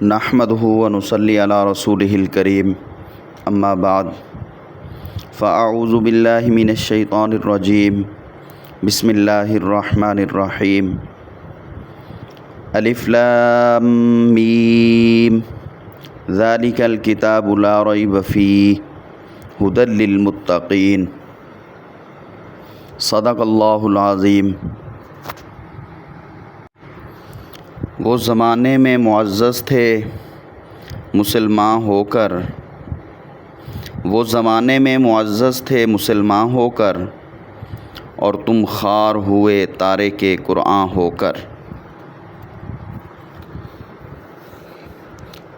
نحمدہ و نصلی علی رسولہ الکریم اما بعد فاعوذ باللہ من الشیطان الرجیم بسم اللہ الرحمن الرحیم الف لام میم ذالک الکتاب لا ریب فیہ ھدی للمتقین صدق اللہ العظیم۔ وہ زمانے میں معزز تھے مسلمان ہو کر، وہ زمانے میں معزز تھے مسلمان ہو کر، اور تم خوار ہوئے تارک قرآن ہو کر۔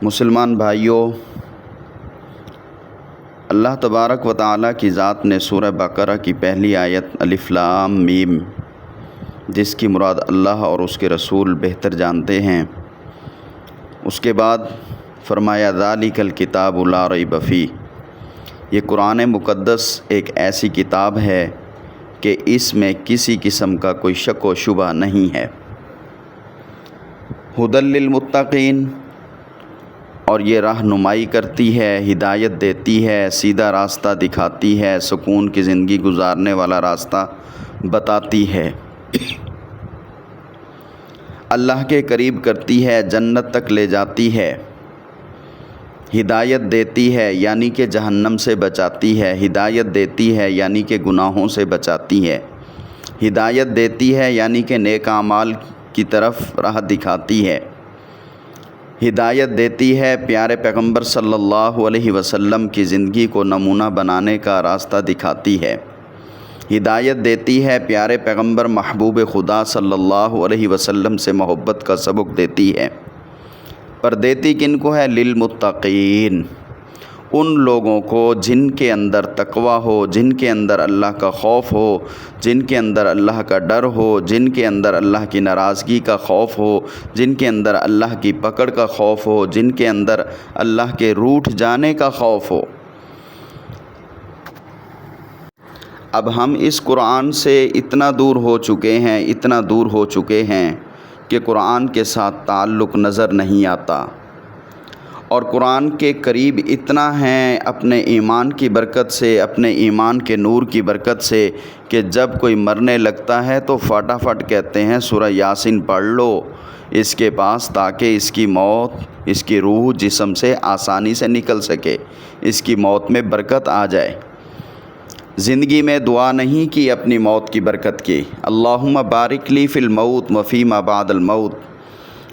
مسلمان بھائیوں، اللہ تبارک و تعالیٰ کی ذات نے سورہ بقرہ کی پہلی آیت الف لام میم، جس کی مراد اللہ اور اس کے رسول بہتر جانتے ہیں، اس کے بعد فرمایا ذالک الکتاب لا ریب فیہ، یہ قرآن مقدس ایک ایسی کتاب ہے کہ اس میں کسی قسم کا کوئی شک و شبہ نہیں ہے۔ ھدی للمتقین، اور یہ رہنمائی کرتی ہے، ہدایت دیتی ہے، سیدھا راستہ دکھاتی ہے، سکون کی زندگی گزارنے والا راستہ بتاتی ہے، اللہ کے قریب کرتی ہے، جنت تک لے جاتی ہے، ہدایت دیتی ہے یعنی کہ جہنم سے بچاتی ہے، ہدایت دیتی ہے یعنی کہ گناہوں سے بچاتی ہے، ہدایت دیتی ہے یعنی کہ نیک اعمال کی طرف راہ دکھاتی ہے، ہدایت دیتی ہے پیارے پیغمبر صلی اللہ علیہ وسلم کی زندگی کو نمونہ بنانے کا راستہ دکھاتی ہے، ہدایت دیتی ہے پیارے پیغمبر محبوب خدا صلی اللہ علیہ وسلم سے محبت کا سبق دیتی ہے، پر دیتی کن کو ہے؟ للمتقین، ان لوگوں کو جن کے اندر تقویٰ ہو، جن کے اندر اللہ کا خوف ہو، جن کے اندر اللہ کا ڈر ہو، جن کے اندر اللہ کی ناراضگی کا خوف ہو، جن کے اندر اللہ کی پکڑ کا خوف ہو، جن کے اندر اللہ کے روٹھ جانے کا خوف ہو۔ اب ہم اس قرآن سے اتنا دور ہو چکے ہیں کہ قرآن کے ساتھ تعلق نظر نہیں آتا، اور قرآن کے قریب اتنا ہیں اپنے ایمان کی برکت سے، اپنے ایمان کے نور کی برکت سے، کہ جب کوئی مرنے لگتا ہے تو فٹافٹ کہتے ہیں سورہ یاسین پڑھ لو اس کے پاس، تاکہ اس کی موت، اس کی روح جسم سے آسانی سے نکل سکے، اس کی موت میں برکت آ جائے۔ زندگی میں دعا نہیں کی اپنی موت کی برکت کی، اللہم بارک لی فی الموت وفیما بعد الموت،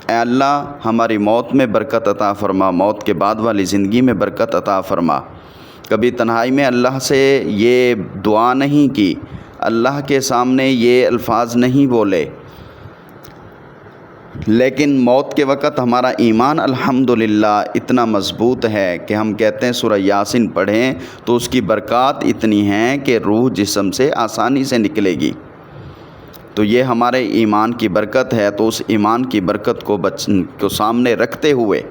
اے اللہ ہماری موت میں برکت عطا فرما، موت کے بعد والی زندگی میں برکت عطا فرما۔ کبھی تنہائی میں اللہ سے یہ دعا نہیں کی، اللہ کے سامنے یہ الفاظ نہیں بولے، لیکن موت کے وقت ہمارا ایمان الحمدللہ اتنا مضبوط ہے کہ ہم کہتے ہیں سورہ یاسین پڑھیں تو اس کی برکات اتنی ہیں کہ روح جسم سے آسانی سے نکلے گی۔ تو یہ ہمارے ایمان کی برکت ہے، تو اس ایمان کی برکت کو سامنے رکھتے ہوئے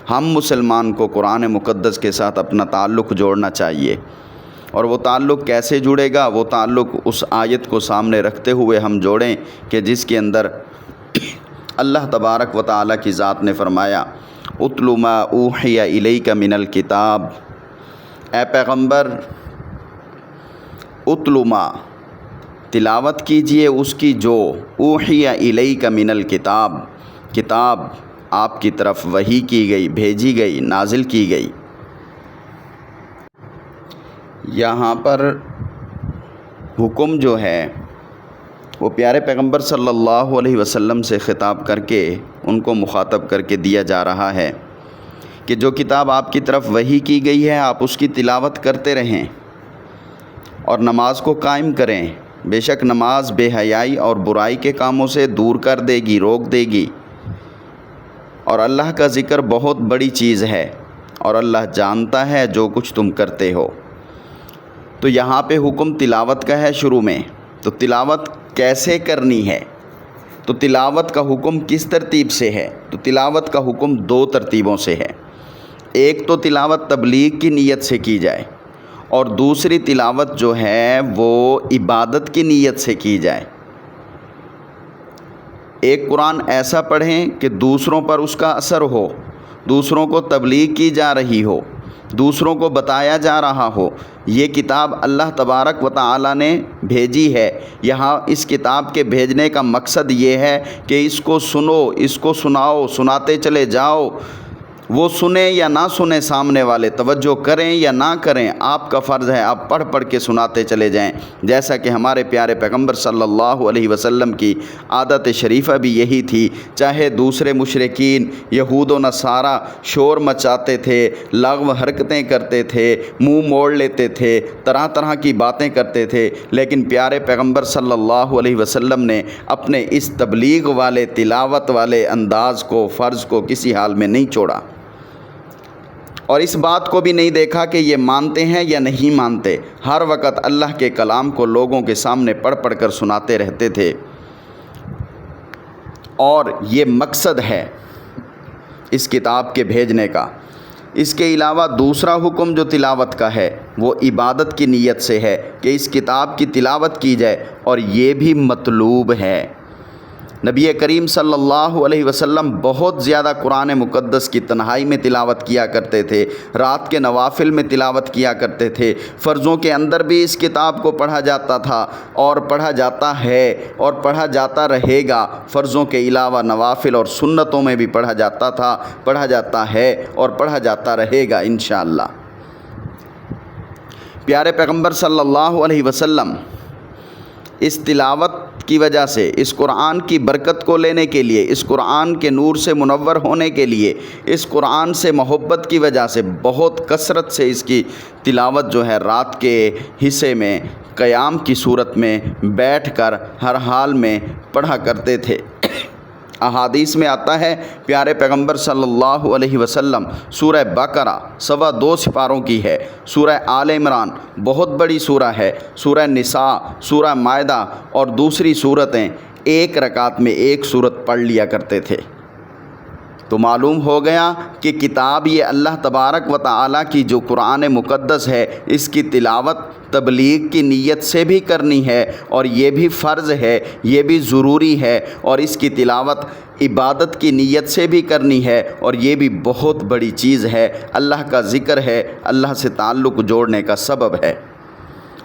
ہم مسلمان کو قرآن مقدس کے ساتھ اپنا تعلق جوڑنا چاہیے۔ اور وہ تعلق کیسے جڑے گا؟ وہ تعلق اس آیت کو سامنے رکھتے ہوئے ہم جوڑیں کہ جس کے اندر اللہ تبارک و تعالیٰ کی ذات نے فرمایا اتل ما اوحی الیک من الکتاب، اے پیغمبر اتل ما، تلاوت کیجئے اس کی جو اوحی الیک من الکتاب، کتاب آپ کی طرف وحی کی گئی، بھیجی گئی، نازل کی گئی۔ یہاں پر حکم جو ہے وہ پیارے پیغمبر صلی اللہ علیہ وسلم سے خطاب کر کے ان کو مخاطب کر کے دیا جا رہا ہے کہ جو کتاب آپ کی طرف وحی کی گئی ہے آپ اس کی تلاوت کرتے رہیں اور نماز کو قائم کریں، بے شک نماز بے حیائی اور برائی کے کاموں سے دور کر دے گی، روک دے گی، اور اللہ کا ذکر بہت بڑی چیز ہے اور اللہ جانتا ہے جو کچھ تم کرتے ہو۔ تو یہاں پہ حکم تلاوت کا ہے شروع میں، تو تلاوت کیسے کرنی ہے؟ تو تلاوت کا حکم کس ترتیب سے ہے؟ تو تلاوت کا حکم دو ترتیبوں سے ہے، ایک تو تلاوت تبلیغ کی نیت سے کی جائے، اور دوسری تلاوت جو ہے وہ عبادت کی نیت سے کی جائے۔ ایک قرآن ایسا پڑھیں کہ دوسروں پر اس کا اثر ہو، دوسروں کو تبلیغ کی جا رہی ہو، دوسروں کو بتایا جا رہا ہو۔ یہ کتاب اللہ تبارک و تعالی نے بھیجی ہے۔ یہاں اس کتاب کے بھیجنے کا مقصد یہ ہے کہ اس کو سنو، اس کو سناؤ، سناتے چلے جاؤ۔ وہ سنیں یا نہ سنیں سامنے والے، توجہ کریں یا نہ کریں، آپ کا فرض ہے آپ پڑھ پڑھ کے سناتے چلے جائیں، جیسا کہ ہمارے پیارے پیغمبر صلی اللہ علیہ وسلم کی عادت شریفہ بھی یہی تھی۔ چاہے دوسرے مشرکین یہود و نصارہ شور مچاتے تھے، لغو حرکتیں کرتے تھے، منہ موڑ لیتے تھے، طرح طرح کی باتیں کرتے تھے، لیکن پیارے پیغمبر صلی اللہ علیہ وسلم نے اپنے اس تبلیغ والے، تلاوت والے انداز کو، فرض کو کسی حال میں نہیں چھوڑا، اور اس بات کو بھی نہیں دیکھا کہ یہ مانتے ہیں یا نہیں مانتے۔ ہر وقت اللہ کے کلام کو لوگوں کے سامنے پڑھ پڑھ کر سناتے رہتے تھے، اور یہ مقصد ہے اس کتاب کے بھیجنے کا۔ اس کے علاوہ دوسرا حکم جو تلاوت کا ہے وہ عبادت کی نیت سے ہے کہ اس کتاب کی تلاوت کی جائے، اور یہ بھی مطلوب ہے۔ نبی کریم صلی اللہ علیہ وسلم بہت زیادہ قرآن مقدس کی تنہائی میں تلاوت کیا کرتے تھے، رات کے نوافل میں تلاوت کیا کرتے تھے، فرضوں کے اندر بھی اس کتاب کو پڑھا جاتا تھا، اور پڑھا جاتا ہے اور پڑھا جاتا رہے گا۔ فرضوں کے علاوہ نوافل اور سنتوں میں بھی پڑھا جاتا تھا، پڑھا جاتا ہے اور پڑھا جاتا رہے گا انشاءاللہ۔ پیارے پیغمبر صلی اللہ علیہ وسلم اس تلاوت کی وجہ سے، اس قرآن کی برکت کو لینے کے لیے، اس قرآن کے نور سے منور ہونے کے لیے، اس قرآن سے محبت کی وجہ سے بہت کثرت سے اس کی تلاوت جو ہے رات کے حصے میں قیام کی صورت میں بیٹھ کر ہر حال میں پڑھا کرتے تھے۔ احادیث میں آتا ہے پیارے پیغمبر صلی اللہ علیہ وسلم سورہ بقرہ 2.25 سپاروں کی ہے، سورہ آل عمران بہت بڑی سورہ ہے، سورہ نساء، سورہ مائدہ اور دوسری سورتیں ایک رکعت میں ایک سورت پڑھ لیا کرتے تھے۔ تو معلوم ہو گیا کہ کتاب یہ اللہ تبارک و تعالیٰ کی جو قرآن مقدس ہے، اس کی تلاوت تبلیغ کی نیت سے بھی کرنی ہے، اور یہ بھی فرض ہے، یہ بھی ضروری ہے، اور اس کی تلاوت عبادت کی نیت سے بھی کرنی ہے، اور یہ بھی بہت بڑی چیز ہے، اللہ کا ذکر ہے، اللہ سے تعلق جوڑنے کا سبب ہے۔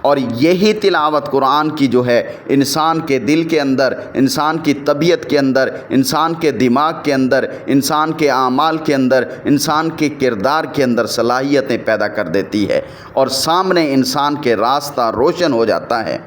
اور یہی تلاوت قرآن کی جو ہے انسان کے دل کے اندر، انسان کی طبیعت کے اندر، انسان کے دماغ کے اندر، انسان کے اعمال کے اندر، انسان کے کردار کے اندر صلاحیتیں پیدا کر دیتی ہے، اور سامنے انسان کے راستہ روشن ہو جاتا ہے۔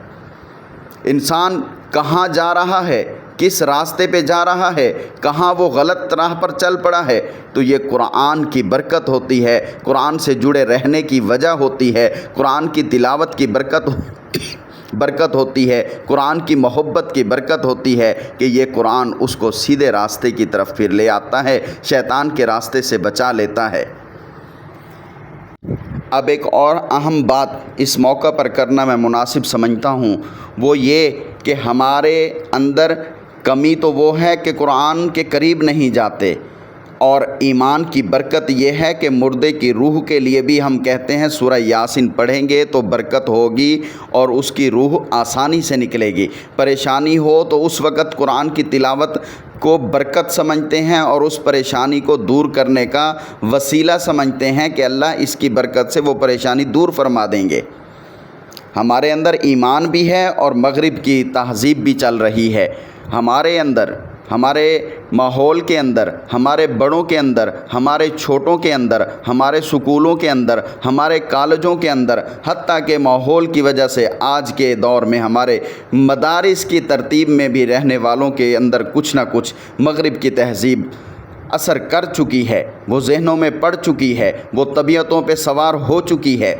انسان کہاں جا رہا ہے، کس راستے پہ جا رہا ہے، کہاں وہ غلط راہ پر چل پڑا ہے، تو یہ قرآن کی برکت ہوتی ہے، قرآن سے جڑے رہنے کی وجہ ہوتی ہے، قرآن کی تلاوت کی برکت ہوتی ہے، قرآن کی محبت کی برکت ہوتی ہے کہ یہ قرآن اس کو سیدھے راستے کی طرف پھر لے آتا ہے، شیطان کے راستے سے بچا لیتا ہے۔ اب ایک اور اہم بات اس موقع پر کرنا میں مناسب سمجھتا ہوں، وہ یہ کہ ہمارے اندر کمی تو وہ ہے کہ قرآن کے قریب نہیں جاتے، اور ایمان کی برکت یہ ہے کہ مردے کی روح کے لیے بھی ہم کہتے ہیں سورہ یاسین پڑھیں گے تو برکت ہوگی اور اس کی روح آسانی سے نکلے گی۔ پریشانی ہو تو اس وقت قرآن کی تلاوت کو برکت سمجھتے ہیں، اور اس پریشانی کو دور کرنے کا وسیلہ سمجھتے ہیں کہ اللہ اس کی برکت سے وہ پریشانی دور فرما دیں گے۔ ہمارے اندر ایمان بھی ہے اور مغرب کی تہذیب بھی چل رہی ہے ہمارے اندر، ہمارے ماحول کے اندر، ہمارے بڑوں کے اندر، ہمارے چھوٹوں کے اندر، ہمارے سکولوں کے اندر، ہمارے کالجوں کے اندر، حتیٰ کہ ماحول کی وجہ سے آج کے دور میں ہمارے مدارس کی ترتیب میں بھی رہنے والوں کے اندر کچھ نہ کچھ مغرب کی تہذیب اثر کر چکی ہے، وہ ذہنوں میں پڑ چکی ہے، وہ طبیعتوں پہ سوار ہو چکی ہے۔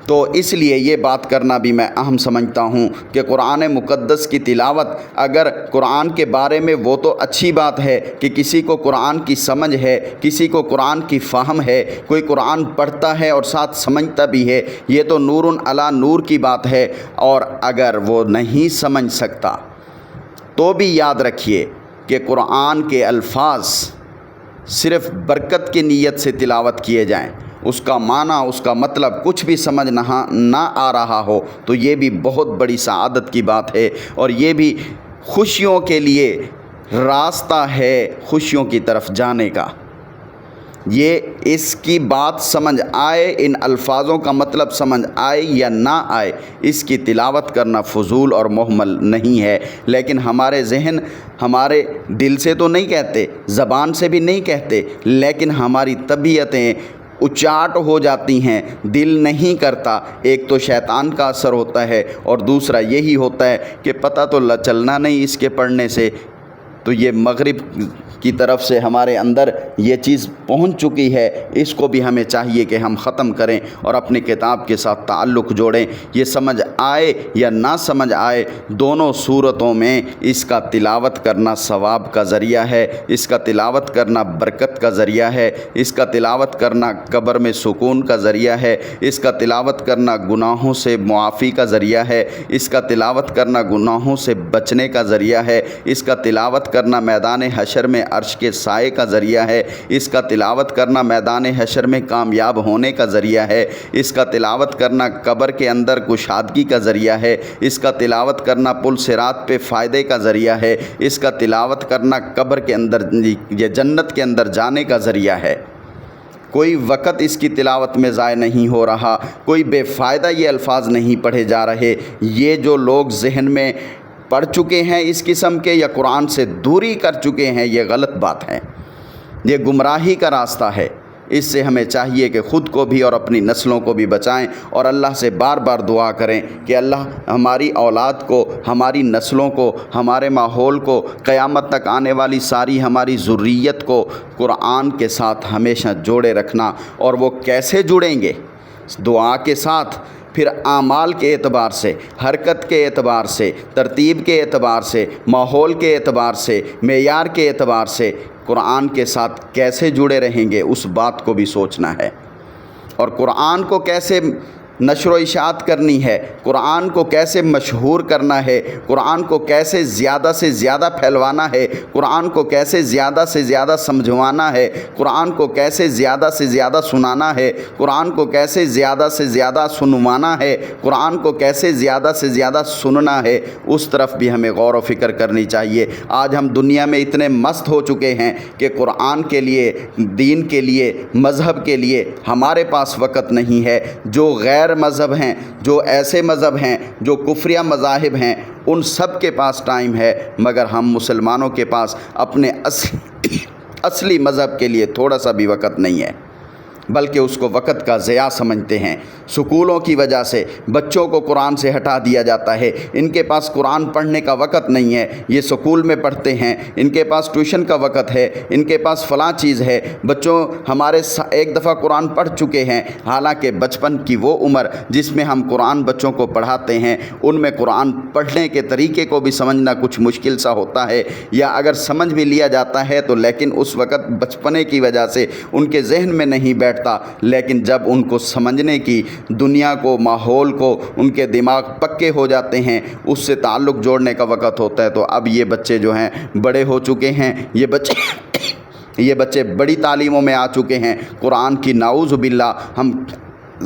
تو اس لیے یہ بات کرنا بھی میں اہم سمجھتا ہوں کہ قرآن مقدس کی تلاوت، اگر قرآن کے بارے میں وہ تو اچھی بات ہے کہ کسی کو قرآن کی سمجھ ہے، کسی کو قرآن کی فہم ہے، کوئی قرآن پڑھتا ہے اور ساتھ سمجھتا بھی ہے، یہ تو نور علی نور کی بات ہے۔ اور اگر وہ نہیں سمجھ سکتا تو بھی یاد رکھیے کہ قرآن کے الفاظ صرف برکت کی نیت سے تلاوت کیے جائیں، اس کا معنی، اس کا مطلب کچھ بھی سمجھ نہ آ رہا ہو تو یہ بھی بہت بڑی سعادت کی بات ہے، اور یہ بھی خوشیوں کے لیے راستہ ہے خوشیوں کی طرف جانے کا۔ یہ اس کی بات سمجھ آئے، ان الفاظوں کا مطلب سمجھ آئے یا نہ آئے، اس کی تلاوت کرنا فضول اور مہمل نہیں ہے۔ لیکن ہمارے ذہن ہمارے دل سے تو نہیں کہتے، زبان سے بھی نہیں کہتے، لیکن ہماری طبیعتیں اچاٹ ہو جاتی ہیں، دل نہیں کرتا۔ ایک تو شیطان کا اثر ہوتا ہے، اور دوسرا یہی ہوتا ہے کہ پتہ تو چلنا نہیں اس کے پڑھنے سے۔ تو یہ مغرب کی طرف سے ہمارے اندر یہ چیز پہنچ چکی ہے، اس کو بھی ہمیں چاہیے کہ ہم ختم کریں اور اپنی کتاب کے ساتھ تعلق جوڑیں۔ یہ سمجھ آئے یا نہ سمجھ آئے، دونوں صورتوں میں اس کا تلاوت کرنا ثواب کا ذریعہ ہے، اس کا تلاوت کرنا برکت کا ذریعہ ہے، اس کا تلاوت کرنا قبر میں سکون کا ذریعہ ہے، اس کا تلاوت کرنا گناہوں سے معافی کا ذریعہ ہے، اس کا تلاوت کرنا گناہوں سے بچنے کا ذریعہ ہے، اس کا تلاوت کرنا میدان حشر میں عرش کے سائے کا ذریعہ ہے، اس کا تلاوت کرنا میدان حشر میں کامیاب ہونے کا ذریعہ ہے، اس کا تلاوت کرنا قبر کے اندر کشادگی کا ذریعہ ہے، اس کا تلاوت کرنا پل صراط پہ فائدے کا ذریعہ ہے، اس کا تلاوت کرنا قبر کے اندر یہ جنت کے اندر جانے کا ذریعہ ہے۔ کوئی وقت اس کی تلاوت میں ضائع نہیں ہو رہا، کوئی بے فائدہ یہ الفاظ نہیں پڑھے جا رہے۔ یہ جو لوگ ذہن میں پڑھ چکے ہیں اس قسم کے، یا قرآن سے دوری کر چکے ہیں، یہ غلط بات ہے، یہ گمراہی کا راستہ ہے۔ اس سے ہمیں چاہیے کہ خود کو بھی اور اپنی نسلوں کو بھی بچائیں، اور اللہ سے بار بار دعا کریں کہ اللہ ہماری اولاد کو، ہماری نسلوں کو، ہمارے ماحول کو، قیامت تک آنے والی ساری ہماری ذریت کو قرآن کے ساتھ ہمیشہ جوڑے رکھنا۔ اور وہ کیسے جڑیں گے؟ دعا کے ساتھ، پھر اعمال کے اعتبار سے، حرکت کے اعتبار سے، ترتیب کے اعتبار سے، ماحول کے اعتبار سے، معیار کے اعتبار سے قرآن کے ساتھ کیسے جڑے رہیں گے، اس بات کو بھی سوچنا ہے۔ اور قرآن کو کیسے نشر و اشاعت کرنی ہے، قرآن کو کیسے مشہور کرنا ہے، قرآن کو کیسے زیادہ سے زیادہ پھیلوانا ہے، قرآن کو کیسے زیادہ سے زیادہ سمجھوانا ہے، قرآن کو کیسے زیادہ سے زیادہ سنانا ہے، قرآن کو کیسے زیادہ سے زیادہ سنوانا ہے، قرآن کو کیسے زیادہ سے زیادہ سننا ہے، اس طرف بھی ہمیں غور و فکر کرنی چاہیے۔ آج ہم دنیا میں اتنے مست ہو چکے ہیں کہ قرآن کے لیے، دین کے لیے، مذہب کے لیے ہمارے پاس وقت نہیں ہے۔ جو غیر مذہب ہیں، جو ایسے مذہب ہیں، جو کفریہ مذاہب ہیں، ان سب کے پاس ٹائم ہے، مگر ہم مسلمانوں کے پاس اپنے اصلی مذہب کے لیے تھوڑا سا بھی وقت نہیں ہے، بلکہ اس کو وقت کا ضیاع سمجھتے ہیں۔ سکولوں کی وجہ سے بچوں کو قرآن سے ہٹا دیا جاتا ہے، ان کے پاس قرآن پڑھنے کا وقت نہیں ہے، یہ سکول میں پڑھتے ہیں، ان کے پاس ٹیوشن کا وقت ہے، ان کے پاس فلاں چیز ہے۔ بچوں ہمارے ایک دفعہ قرآن پڑھ چکے ہیں، حالانکہ بچپن کی وہ عمر جس میں ہم قرآن بچوں کو پڑھاتے ہیں، ان میں قرآن پڑھنے کے طریقے کو بھی سمجھنا کچھ مشکل سا ہوتا ہے، یا اگر سمجھ بھی لیا جاتا ہے تو لیکن اس وقت بچپنے کی وجہ سے ان کے ذہن میں نہیں بیٹھتا۔ لیکن جب ان کو سمجھنے کی، دنیا کو، ماحول کو، ان کے دماغ پکے ہو جاتے ہیں، اس سے تعلق جوڑنے کا وقت ہوتا ہے، تو اب یہ بچے جو ہیں بڑے ہو چکے ہیں، یہ بچے بڑی تعلیموں میں آ چکے ہیں۔ قرآن کی نعوذ باللہ ہم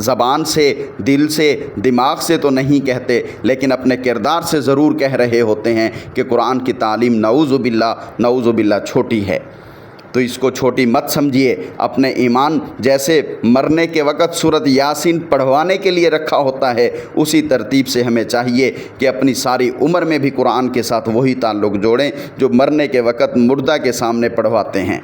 زبان سے، دل سے، دماغ سے تو نہیں کہتے، لیکن اپنے کردار سے ضرور کہہ رہے ہوتے ہیں کہ قرآن کی تعلیم نعوذ باللہ چھوٹی ہے۔ تو اس کو چھوٹی مت سمجھیے۔ اپنے ایمان جیسے مرنے کے وقت سورۃ یاسین پڑھوانے کے لیے رکھا ہوتا ہے، اسی ترتیب سے ہمیں چاہیے کہ اپنی ساری عمر میں بھی قرآن کے ساتھ وہی تعلق جوڑیں جو مرنے کے وقت مردہ کے سامنے پڑھواتے ہیں۔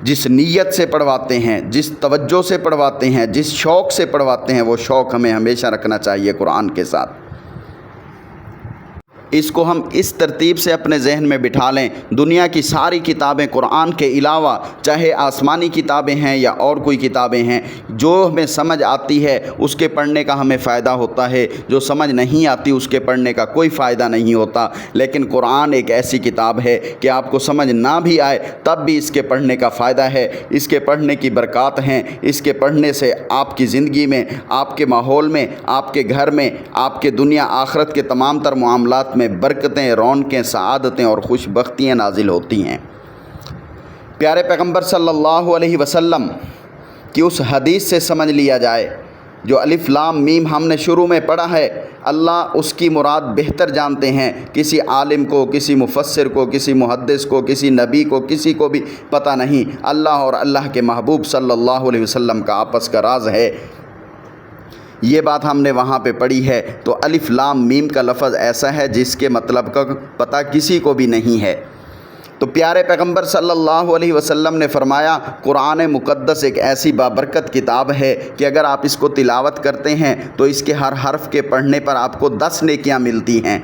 جس نیت سے پڑھواتے ہیں، جس توجہ سے پڑھواتے ہیں، جس شوق سے پڑھواتے ہیں، وہ شوق ہمیں ہمیشہ رکھنا چاہیے قرآن کے ساتھ۔ اس کو ہم اس ترتیب سے اپنے ذہن میں بٹھا لیں، دنیا کی ساری کتابیں قرآن کے علاوہ، چاہے آسمانی کتابیں ہیں یا اور کوئی کتابیں ہیں، جو ہمیں سمجھ آتی ہے اس کے پڑھنے کا ہمیں فائدہ ہوتا ہے، جو سمجھ نہیں آتی اس کے پڑھنے کا کوئی فائدہ نہیں ہوتا۔ لیکن قرآن ایک ایسی کتاب ہے کہ آپ کو سمجھ نہ بھی آئے تب بھی اس کے پڑھنے کا فائدہ ہے، اس کے پڑھنے کی برکات ہیں، اس کے پڑھنے سے آپ کی زندگی میں، آپ کے ماحول میں، آپ کے گھر میں، آپ کے دنیا آخرت کے تمام تر معاملات میں برکتیں، رونقیں، سعادتیں اور خوش بختیاں نازل ہوتی ہیں۔ پیارے پیغمبر صلی اللہ علیہ وسلم کی اس حدیث سے سمجھ لیا جائے جو الف لام میم ہم نے شروع میں پڑھا ہے، اللہ اس کی مراد بہتر جانتے ہیں، کسی عالم کو، کسی مفسر کو، کسی محدث کو، کسی نبی کو، کسی کو بھی پتہ نہیں۔ اللہ اور اللہ کے محبوب صلی اللہ علیہ وسلم کا آپس کا راز ہے۔ یہ بات ہم نے وہاں پہ پڑھی ہے۔ تو الف لام میم کا لفظ ایسا ہے جس کے مطلب کا پتہ کسی کو بھی نہیں ہے۔ تو پیارے پیغمبر صلی اللہ علیہ وسلم نے فرمایا، قرآن مقدس ایک ایسی بابرکت کتاب ہے کہ اگر آپ اس کو تلاوت کرتے ہیں تو اس کے ہر حرف کے پڑھنے پر آپ کو 10 نیکیاں ملتی ہیں۔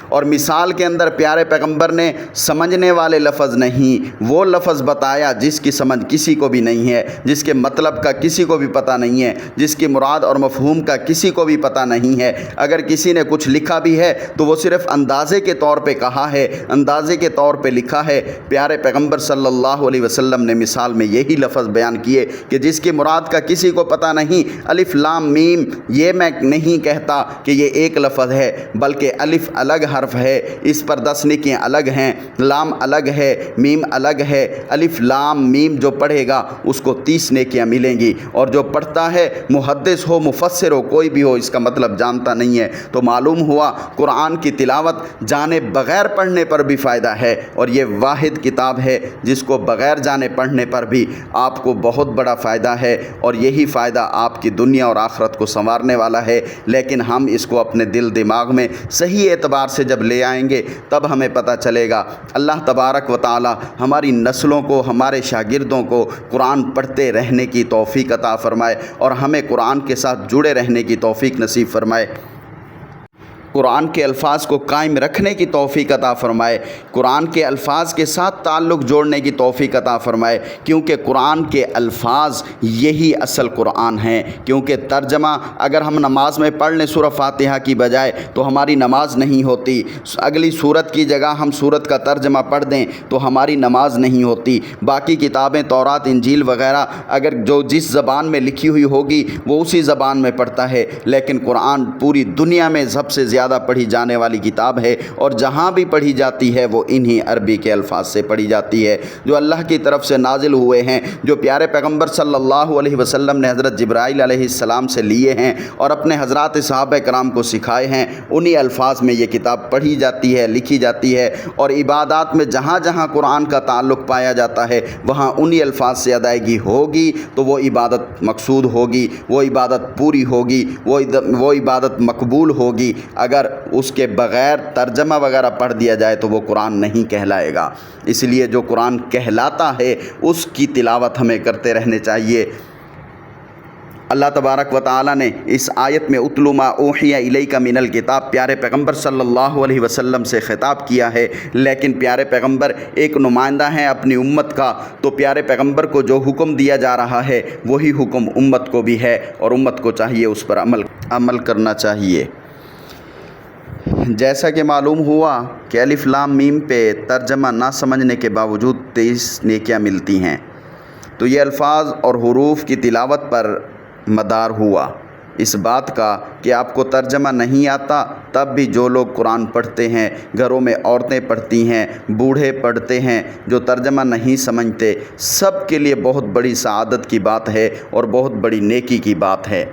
اور مثال کے اندر پیارے پیغمبر نے سمجھنے والے لفظ نہیں، وہ لفظ بتایا جس کی سمجھ کسی کو بھی نہیں ہے، جس کے مطلب کا کسی کو بھی پتہ نہیں ہے، جس کی مراد اور مفہوم کا کسی کو بھی پتہ نہیں ہے۔ اگر کسی نے کچھ لکھا بھی ہے تو وہ صرف اندازے کے طور پہ کہا ہے، اندازے کے طور پہ لکھا ہے۔ پیارے پیغمبر صلی اللہ علیہ وسلم نے مثال میں یہی لفظ بیان کیے کہ جس کی مراد کا کسی کو پتہ نہیں۔ الف لام میم، یہ میں نہیں کہتا کہ یہ ایک لفظ ہے، بلکہ الف الگ حرف ہے، اس پر 10 نیکیاں الگ ہیں، لام الگ ہے، میم الگ ہے۔ الف لام میم جو پڑھے گا اس کو 30 نیکیاں ملیں گی، اور جو پڑھتا ہے، محدث ہو، مفسر ہو، کوئی بھی ہو، اس کا مطلب جانتا نہیں ہے، تو معلوم ہوا قرآن کی تلاوت جانے بغیر پڑھنے پر بھی فائدہ ہے، اور یہ واحد کتاب ہے جس کو بغیر جانے پڑھنے پر بھی آپ کو بہت بڑا فائدہ ہے، اور یہی فائدہ آپ کی دنیا اور آخرت کو سنوارنے والا ہے۔ لیکن ہم اس کو اپنے دل دماغ میں صحیح اعتبار سے جب لے آئیں گے تب ہمیں پتہ چلے گا۔ اللہ تبارک و تعالی ہماری نسلوں کو، ہمارے شاگردوں کو قرآن پڑھتے رہنے کی توفیق عطا فرمائے، اور ہمیں قرآن کے ساتھ جڑے رہنے کی توفیق نصیب فرمائے، قرآن کے الفاظ کو قائم رکھنے کی توفیق عطا فرمائے، قرآن کے الفاظ کے ساتھ تعلق جوڑنے کی توفیق عطا فرمائے، کیونکہ قرآن کے الفاظ یہی اصل قرآن ہیں۔ کیونکہ ترجمہ اگر ہم نماز میں پڑھ لیں سورہ فاتحہ کی بجائے تو ہماری نماز نہیں ہوتی، اگلی سورت کی جگہ ہم سورت کا ترجمہ پڑھ دیں تو ہماری نماز نہیں ہوتی۔ باقی کتابیں تورات، انجیل وغیرہ اگر جو جس زبان میں لکھی ہوئی ہوگی وہ اسی زبان میں پڑھتا ہے، لیکن قرآن پوری دنیا میں سب سے زیادہ پڑھی جانے والی کتاب ہے، اور جہاں بھی پڑھی جاتی ہے وہ انہی عربی کے الفاظ سے پڑھی جاتی ہے جو اللہ کی طرف سے نازل ہوئے ہیں، جو پیارے پیغمبر صلی اللہ علیہ وسلم نے حضرت جبرائیل علیہ السلام سے لیے ہیں اور اپنے حضرات صحابہ کرام کو سکھائے ہیں۔ انہی الفاظ میں یہ کتاب پڑھی جاتی ہے، لکھی جاتی ہے، اور عبادات میں جہاں جہاں قرآن کا تعلق پایا جاتا ہے وہاں انہی الفاظ سے ادائیگی ہوگی تو وہ عبادت مقصود ہوگی، وہ عبادت پوری ہوگی، وہ عبادت مقبول ہوگی۔ اگر اس کے بغیر ترجمہ وغیرہ پڑھ دیا جائے تو وہ قرآن نہیں کہلائے گا۔ اس لیے جو قرآن کہلاتا ہے اس کی تلاوت ہمیں کرتے رہنے چاہیے۔ اللہ تبارک و تعالی نے اس آیت میں اتل ما اوحی الیک من الکتاب پیارے پیغمبر صلی اللہ علیہ وسلم سے خطاب کیا ہے، لیکن پیارے پیغمبر ایک نمائندہ ہیں اپنی امت کا، تو پیارے پیغمبر کو جو حکم دیا جا رہا ہے وہی حکم امت کو بھی ہے، اور امت کو چاہیے اس پر عمل کرنا چاہیے۔ جیسا کہ معلوم ہوا کہ الف لام میم پہ ترجمہ نہ سمجھنے کے باوجود 23 نیکیاں ملتی ہیں، تو یہ الفاظ اور حروف کی تلاوت پر مدار ہوا اس بات کا کہ آپ کو ترجمہ نہیں آتا تب بھی جو لوگ قرآن پڑھتے ہیں، گھروں میں عورتیں پڑھتی ہیں، بوڑھے پڑھتے ہیں، جو ترجمہ نہیں سمجھتے، سب کے لیے بہت بڑی سعادت کی بات ہے اور بہت بڑی نیکی کی بات ہے۔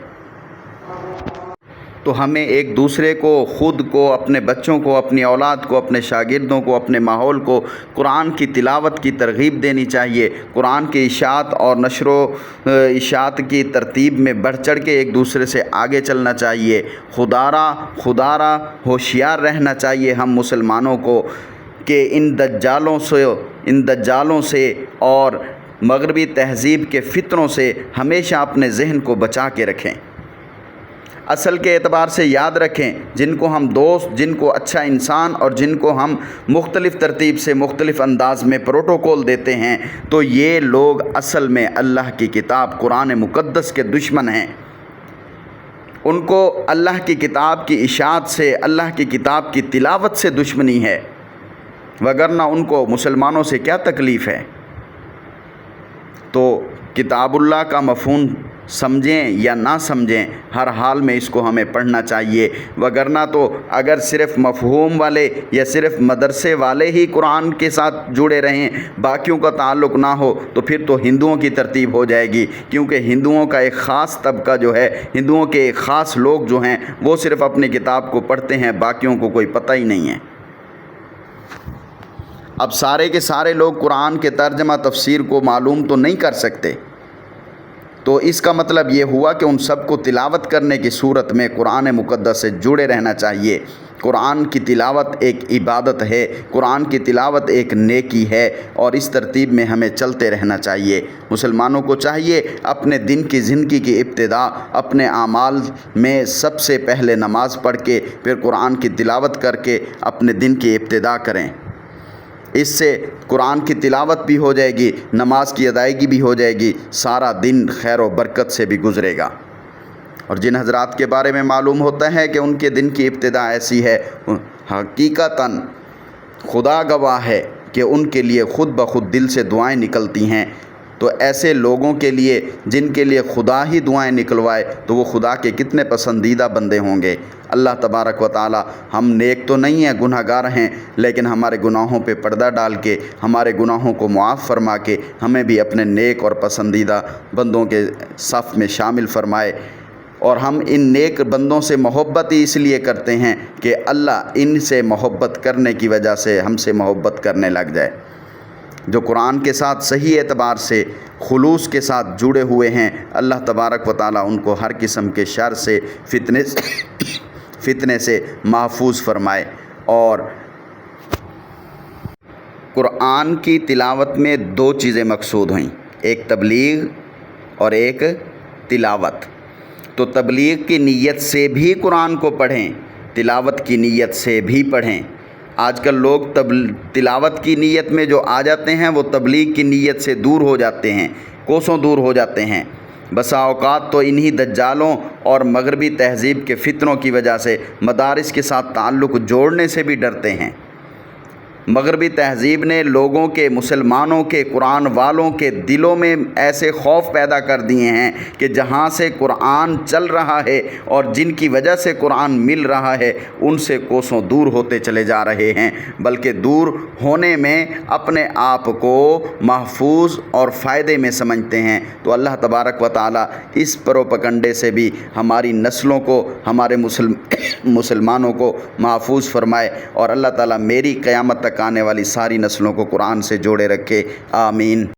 تو ہمیں ایک دوسرے کو، خود کو، اپنے بچوں کو، اپنی اولاد کو، اپنے شاگردوں کو، اپنے ماحول کو قرآن کی تلاوت کی ترغیب دینی چاہیے، قرآن کی اشاعت اور نشر و اشاعت کی ترتیب میں بڑھ چڑھ کے ایک دوسرے سے آگے چلنا چاہیے۔ خدارا ہوشیار رہنا چاہیے ہم مسلمانوں کو کہ ان دجالوں سے اور مغربی تہذیب کے فتنوں سے ہمیشہ اپنے ذہن کو بچا کے رکھیں۔ اصل کے اعتبار سے یاد رکھیں، جن کو ہم دوست، جن کو اچھا انسان، اور جن کو ہم مختلف ترتیب سے مختلف انداز میں پروٹوکول دیتے ہیں، تو یہ لوگ اصل میں اللہ کی کتاب قرآن مقدس کے دشمن ہیں۔ ان کو اللہ کی کتاب کی اشاعت سے، اللہ کی کتاب کی تلاوت سے دشمنی ہے، وگرنہ ان کو مسلمانوں سے کیا تکلیف ہے۔ تو کتاب اللہ کا مفہوم سمجھیں یا نہ سمجھیں، ہر حال میں اس کو ہمیں پڑھنا چاہیے، وگرنہ تو اگر صرف مفہوم والے یا صرف مدرسے والے ہی قرآن کے ساتھ جڑے رہیں، باقیوں کا تعلق نہ ہو، تو پھر تو ہندوؤں کی ترتیب ہو جائے گی، کیونکہ ہندوؤں کا ایک خاص طبقہ جو ہے، ہندوؤں کے ایک خاص لوگ جو ہیں، وہ صرف اپنی کتاب کو پڑھتے ہیں، باقیوں کو کوئی پتہ ہی نہیں ہے۔ اب سارے کے سارے لوگ قرآن کے ترجمہ تفسیر کو معلوم تو نہیں کر سکتے، تو اس کا مطلب یہ ہوا کہ ان سب کو تلاوت کرنے کی صورت میں قرآن مقدس سے جڑے رہنا چاہیے۔ قرآن کی تلاوت ایک عبادت ہے، قرآن کی تلاوت ایک نیکی ہے، اور اس ترتیب میں ہمیں چلتے رہنا چاہیے۔ مسلمانوں کو چاہیے اپنے دن کی زندگی کی ابتدا اپنے اعمال میں سب سے پہلے نماز پڑھ کے پھر قرآن کی تلاوت کر کے اپنے دن کی ابتدا کریں۔ اس سے قرآن کی تلاوت بھی ہو جائے گی، نماز کی ادائیگی بھی ہو جائے گی، سارا دن خیر و برکت سے بھی گزرے گا۔ اور جن حضرات کے بارے میں معلوم ہوتا ہے کہ ان کے دن کی ابتدا ایسی ہے، حقیقتاً خدا گواہ ہے کہ ان کے لیے خود بخود دل سے دعائیں نکلتی ہیں، تو ایسے لوگوں کے لیے جن کے لیے خدا ہی دعائیں نکلوائے تو وہ خدا کے کتنے پسندیدہ بندے ہوں گے۔ اللہ تبارک و تعالی، ہم نیک تو نہیں ہیں، گناہ گار ہیں، لیکن ہمارے گناہوں پہ پردہ ڈال کے ہمارے گناہوں کو معاف فرما کے ہمیں بھی اپنے نیک اور پسندیدہ بندوں کے صف میں شامل فرمائے۔ اور ہم ان نیک بندوں سے محبت ہی اس لیے کرتے ہیں کہ اللہ ان سے محبت کرنے کی وجہ سے ہم سے محبت کرنے لگ جائے۔ جو قرآن کے ساتھ صحیح اعتبار سے خلوص کے ساتھ جڑے ہوئے ہیں، اللہ تبارک و تعالیٰ ان کو ہر قسم کے شر سے فتنے سے محفوظ فرمائے۔ اور قرآن کی تلاوت میں دو چیزیں مقصود ہوئیں، ایک تبلیغ اور ایک تلاوت۔ تو تبلیغ کی نیت سے بھی قرآن کو پڑھیں، تلاوت کی نیت سے بھی پڑھیں۔ آج کل لوگ تلاوت کی نیت میں جو آ جاتے ہیں وہ تبلیغ کی نیت سے دور ہو جاتے ہیں، کوسوں دور ہو جاتے ہیں۔ بسا اوقات تو انہی دجالوں اور مغربی تہذیب کے فتنوں کی وجہ سے مدارس کے ساتھ تعلق جوڑنے سے بھی ڈرتے ہیں۔ مغربی تہذیب نے لوگوں کے، مسلمانوں کے، قرآن والوں کے دلوں میں ایسے خوف پیدا کر دیے ہیں کہ جہاں سے قرآن چل رہا ہے اور جن کی وجہ سے قرآن مل رہا ہے ان سے کوسوں دور ہوتے چلے جا رہے ہیں، بلکہ دور ہونے میں اپنے آپ کو محفوظ اور فائدے میں سمجھتے ہیں۔ تو اللہ تبارک و تعالیٰ اس پروپگنڈے سے بھی ہماری نسلوں کو، ہمارے مسلمانوں کو محفوظ فرمائے، اور اللہ تعالیٰ میری قیامت تک آنے والی ساری نسلوں کو قرآن سے جوڑے رکھے، آمین۔